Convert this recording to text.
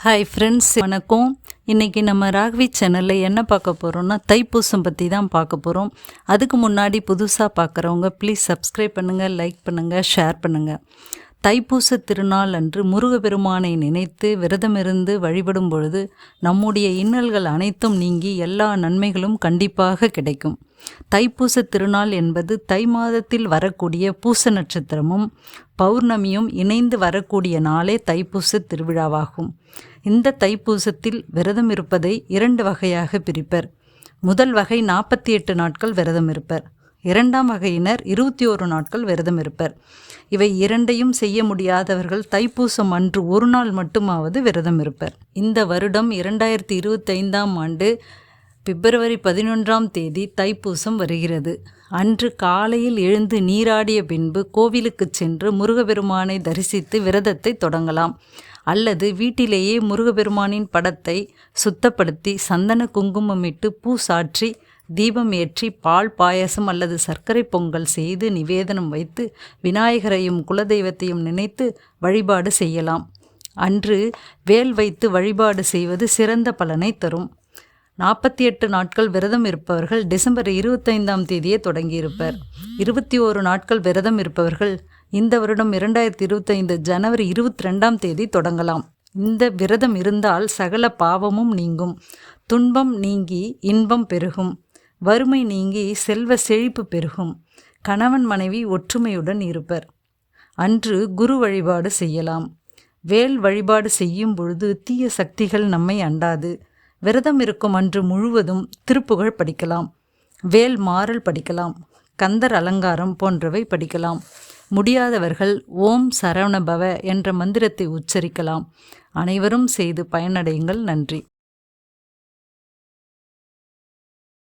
Hi friends, வணக்கம். இன்றைக்கி நம்ம ராகவி சேனலில் என்ன பார்க்க போகிறோம்னா தைப்பூசம் பற்றி தான் பார்க்க போகிறோம். அதுக்கு முன்னாடி புதுசாக பார்க்குறவங்க ப்ளீஸ் சப்ஸ்கிரைப் பண்ணுங்கள், லைக் பண்ணுங்கள், ஷேர் பண்ணுங்கள். தைப்பூச திருநாள் அன்று முருகப்பெருமானை நினைத்து விரதமிருந்து வழிபடும் பொழுது நம்முடைய இன்னல்கள் அனைத்தும் நீங்கி எல்லா நன்மைகளும் கண்டிப்பாக கிடைக்கும். தைப்பூச திருநாள் என்பது தை மாதத்தில் வரக்கூடிய பூச நட்சத்திரமும் பௌர்ணமியும் இணைந்து வரக்கூடிய நாளே தைப்பூச திருவிழாவாகும். இந்த தைப்பூசத்தில் விரதம் இருப்பதை 2 வகையாக பிரிப்பர். முதல் வகை 48 நாட்கள் விரதம் இருப்பர். 2ஆம் வகையினர் 21 நாட்கள் விரதம் இருப்பர். இவை இரண்டையும் செய்ய முடியாதவர்கள் தைப்பூசம் அன்று ஒரு நாள் மட்டுமாவது விரதம் இருப்பர். இந்த வருடம் 2025ஆம் ஆண்டு பிப்ரவரி 11ஆம் தேதி தைப்பூசம் வருகிறது. அன்று காலையில் எழுந்து நீராடிய பின்பு கோவிலுக்கு சென்று முருகப்பெருமானை தரிசித்து விரதத்தை தொடங்கலாம். அல்லது வீட்டிலேயே முருகப்பெருமானின் படத்தை சுத்தப்படுத்தி சந்தன குங்குமமிட்டு பூ சாற்றி தீபம் ஏற்றி பால் பாயசம் அல்லது சர்க்கரை பொங்கல் செய்து நிவேதனம் வைத்து விநாயகரையும் குலதெய்வத்தையும் நினைத்து வழிபாடு செய்யலாம். அன்று வேல் வைத்து வழிபாடு செய்வது சிறந்த பலனை தரும். 48 நாட்கள் விரதம் இருப்பவர்கள் டிசம்பர் 25ஆம் தேதியே தொடங்கியிருப்பர். 21 நாட்கள் விரதம் இருப்பவர்கள் இந்த வருடம் 2025 ஜனவரி 22ஆம் தேதி தொடங்கலாம். இந்த விரதம் இருந்தால் சகல பாவமும் நீங்கும், துன்பம் நீங்கி இன்பம் பெருகும், வறுமை நீங்கி செல்வ செழிப்பு பெருகும், கணவன் மனைவி ஒற்றுமையுடன் இருப்பர். அன்று குரு வழிபாடு செய்யலாம். வேல் வழிபாடு செய்யும் பொழுது தீய சக்திகள் நம்மை அண்டாது. விரதம் இருக்கும் அன்று முழுவதும் திருப்புகழ் படிக்கலாம், வேல் மாறல் படிக்கலாம், கந்தர் அலங்காரம் போன்றவை படிக்கலாம். முடியாதவர்கள் ஓம் சரவணபவ என்ற மந்திரத்தை உச்சரிக்கலாம். அனைவரும் செய்து பயனடையுங்கள். நன்றி.